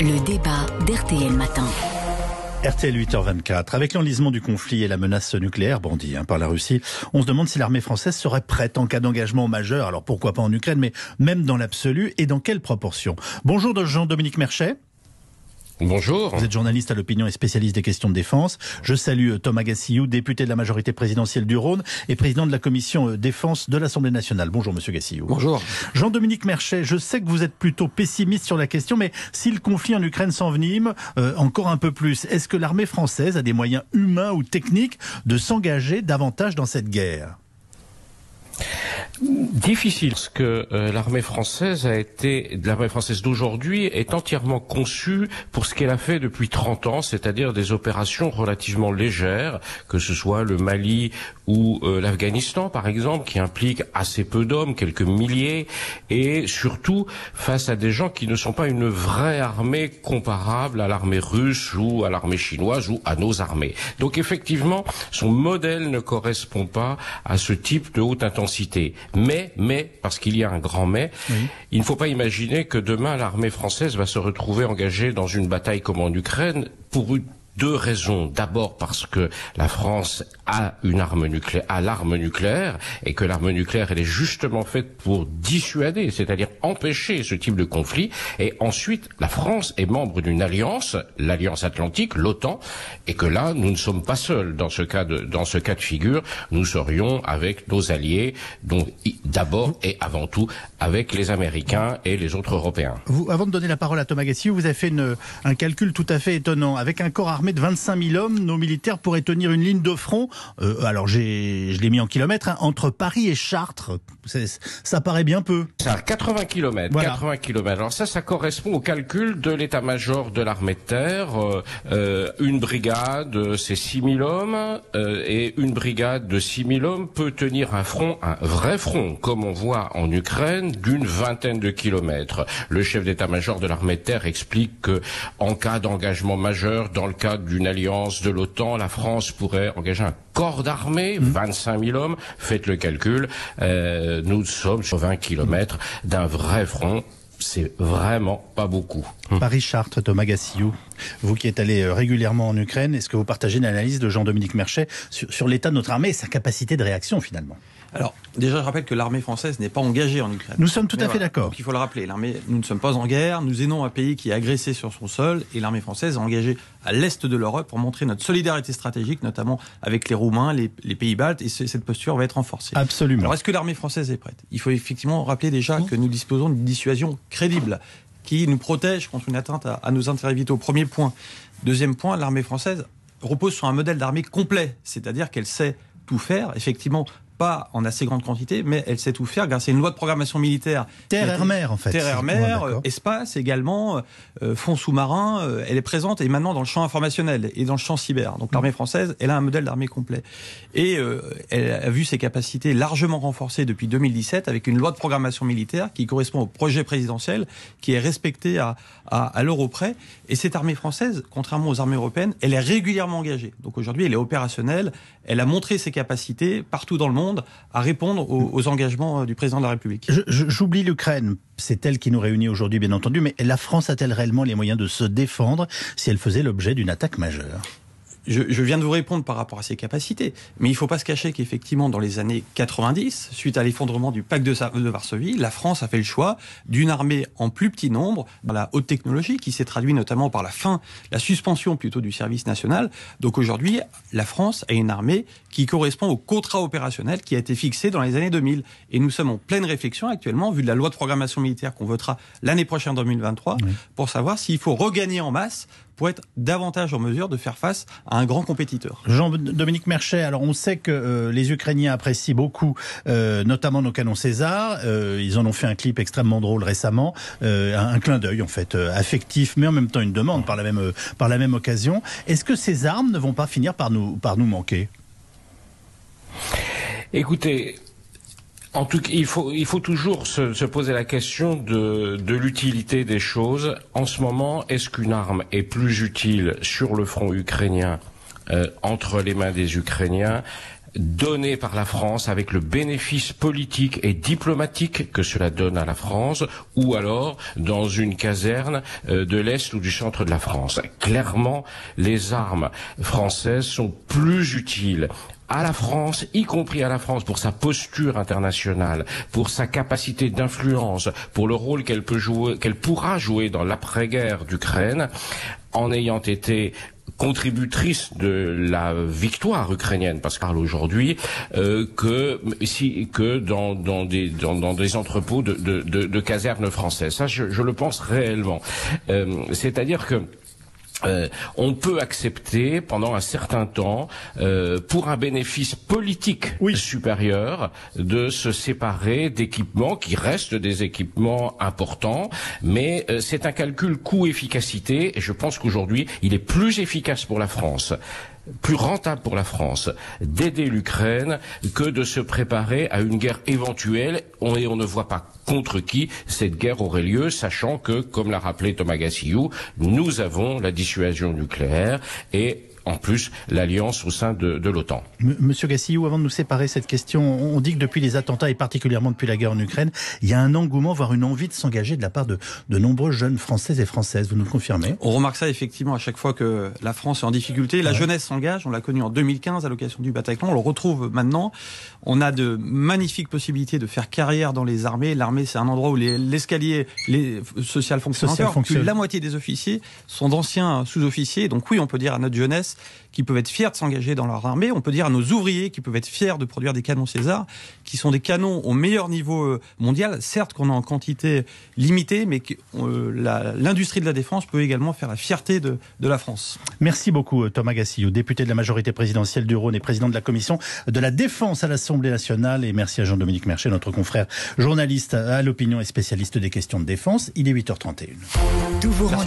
Le débat d'RTL Matin. RTL 8h24. Avec l'enlisement du conflit et la menace nucléaire brandie par la Russie, on se demande si l'armée française serait prête en cas d'engagement majeur. Alors pourquoi pas en Ukraine, mais même dans l'absolu, et dans quelle proportion? Bonjour Jean-Dominique Merchet. Bonjour. Vous êtes journaliste à l'opinion et spécialiste des questions de défense. Je salue Thomas Gassillou, député de la majorité présidentielle du Rhône et président de la commission défense de l'Assemblée nationale. Bonjour Monsieur Gassillou. Bonjour. Jean-Dominique Merchet, je sais que vous êtes plutôt pessimiste sur la question, mais si le conflit en Ukraine s'envenime encore un peu plus, est-ce que l'armée française a des moyens humains ou techniques de s'engager davantage dans cette guerre ? Difficile, parce que l'armée française d'aujourd'hui est entièrement conçue pour ce qu'elle a fait depuis 30 ans, c'est-à-dire des opérations relativement légères, que ce soit le Mali ou l'Afghanistan par exemple, qui impliquent assez peu d'hommes, quelques milliers, et surtout face à des gens qui ne sont pas une vraie armée comparable à l'armée russe ou à l'armée chinoise ou à nos armées. Donc effectivement, son modèle ne correspond pas à ce type de haute intensité. Mais, parce qu'il y a un grand mais, oui. Il ne faut pas imaginer que demain l'armée française va se retrouver engagée dans une bataille comme en Ukraine pour deux raisons. D'abord parce que la France a l'arme nucléaire, et que l'arme nucléaire, elle est justement faite pour dissuader, c'est-à-dire empêcher ce type de conflit. Et ensuite, la France est membre d'une alliance, l'Alliance Atlantique, l'OTAN, et que là, nous ne sommes pas seuls dans ce cas de figure. Nous serions avec nos alliés, donc d'abord et avant tout avec les Américains et les autres Européens. Vous, avant de donner la parole à Thomas Gassillou, vous avez fait un calcul tout à fait étonnant. Avec un corps armé de 25 000 hommes, nos militaires pourraient tenir une ligne de front, alors je l'ai mis en kilomètres, entre Paris et Chartres. Ça paraît bien peu. Ça, 80 km. Voilà. 80 km. Alors ça correspond au calcul de l'état-major de l'armée de terre. Une brigade, c'est 6 000 hommes, et une brigade de 6 000 hommes peut tenir un vrai front, comme on voit en Ukraine, d'une vingtaine de kilomètres. Le chef d'état-major de l'armée de terre explique que, en cas d'engagement majeur, dans le cadre d'une alliance de l'OTAN, la France pourrait engager un corps d'armée, 25 000 hommes. Faites le calcul, nous sommes sur 20 kilomètres d'un vrai front. C'est vraiment pas beaucoup. Paris-Chartres, Thomas Gassillou, vous qui êtes allé régulièrement en Ukraine, est-ce que vous partagez l'analyse de Jean-Dominique Merchet sur l'état de notre armée et sa capacité de réaction finalement? Alors, déjà, je rappelle que l'armée française n'est pas engagée en Ukraine. Nous sommes tout à fait d'accord. Donc, il faut le rappeler. Nous ne sommes pas en guerre. Nous aidons un pays qui est agressé sur son sol. Et l'armée française est engagée à l'est de l'Europe pour montrer notre solidarité stratégique, notamment avec les Roumains, les pays baltes. Et cette posture va être renforcée. Absolument. Alors, est-ce que l'armée française est prête? Il faut effectivement rappeler déjà que nous disposons d'une dissuasion crédible qui nous protège contre une atteinte à nos intérêts vitaux. Premier point. Deuxième point, l'armée française repose sur un modèle d'armée complet. C'est-à-dire qu'elle sait tout faire. Effectivement, pas en assez grande quantité, mais elle sait tout faire grâce à une loi de programmation militaire. Terre-air-mer, en fait. Terre-air-mer, espace également, fonds sous-marins, elle est présente et maintenant dans le champ informationnel et dans le champ cyber. Donc l'armée française, elle a un modèle d'armée complet. Et elle a vu ses capacités largement renforcées depuis 2017 avec une loi de programmation militaire qui correspond au projet présidentiel, qui est respectée à l'euro près. Et cette armée française, contrairement aux armées européennes, elle est régulièrement engagée. Donc aujourd'hui, elle est opérationnelle, elle a montré ses capacités partout dans le monde à répondre aux engagements du président de la République. J'oublie l'Ukraine, c'est elle qui nous réunit aujourd'hui bien entendu, mais la France a-t-elle réellement les moyens de se défendre si elle faisait l'objet d'une attaque majeure ? Je viens de vous répondre par rapport à ses capacités, mais il ne faut pas se cacher qu'effectivement, dans les années 90, suite à l'effondrement du pacte de Varsovie, la France a fait le choix d'une armée en plus petit nombre, dans la haute technologie, qui s'est traduit notamment par la suspension plutôt du service national. Donc aujourd'hui, la France a une armée qui correspond au contrat opérationnel qui a été fixé dans les années 2000. Et nous sommes en pleine réflexion actuellement, vu de la loi de programmation militaire qu'on votera l'année prochaine, 2023, pour savoir s'il faut regagner en masse pour être davantage en mesure de faire face à un grand compétiteur. Jean-Dominique Merchet, alors on sait que les Ukrainiens apprécient beaucoup, notamment nos canons César. Ils en ont fait un clip extrêmement drôle récemment, un clin d'œil en fait, affectif, mais en même temps une demande par la même occasion. Est-ce que ces armes ne vont pas finir par nous manquer? Écoutez, en tout cas, il faut toujours se poser la question de l'utilité des choses. En ce moment, est-ce qu'une arme est plus utile sur le front ukrainien, entre les mains des Ukrainiens? donné par la France avec le bénéfice politique et diplomatique que cela donne à la France, ou alors dans une caserne de l'Est ou du centre de la France. Clairement, les armes françaises sont plus utiles à la France, y compris à la France, pour sa posture internationale, pour sa capacité d'influence, pour le rôle qu'elle pourra jouer dans l'après-guerre d'Ukraine, en ayant été contributrice de la victoire ukrainienne, parce qu'on parle aujourd'hui que dans des entrepôts de casernes françaises. Ça, je le pense réellement. C'est-à-dire que on peut accepter pendant un certain temps, pour un bénéfice politique supérieur, de se séparer d'équipements qui restent des équipements importants, mais c'est un calcul coût-efficacité, et je pense qu'aujourd'hui, il est plus efficace pour la France, plus rentable pour la France d'aider l'Ukraine que de se préparer à une guerre éventuelle, et on ne voit pas contre qui cette guerre aurait lieu, sachant que, comme l'a rappelé Thomas Gassillou, nous avons la dissuasion nucléaire et en plus l'alliance au sein de l'OTAN. Monsieur Gassillou, avant de nous séparer cette question, on dit que depuis les attentats et particulièrement depuis la guerre en Ukraine, il y a un engouement, voire une envie de s'engager de la part de nombreux jeunes Français et Françaises. Vous nous le confirmez? On remarque ça effectivement à chaque fois que la France est en difficulté. La jeunesse s'engage, on l'a connu en 2015 à l'occasion du Bataclan, on le retrouve maintenant. On a de magnifiques possibilités de faire carrière dans les armées. L'armée, c'est un endroit où l'escalier social fonctionne encore. Plus de la moitié des officiers sont d'anciens sous-officiers. Donc oui, on peut dire à notre jeunesse qui peuvent être fiers de s'engager dans leur armée. On peut dire à nos ouvriers qui peuvent être fiers de produire des canons César, qui sont des canons au meilleur niveau mondial. Certes qu'on a en quantité limitée, mais l'industrie de la défense peut également faire la fierté de la France. Merci beaucoup Thomas Gassillou, député de la majorité présidentielle du Rhône et président de la commission de la défense à l'Assemblée nationale. Et merci à Jean-Dominique Merchet, notre confrère journaliste à l'opinion et spécialiste des questions de défense. Il est 8h31. Tous vos rendez-vous.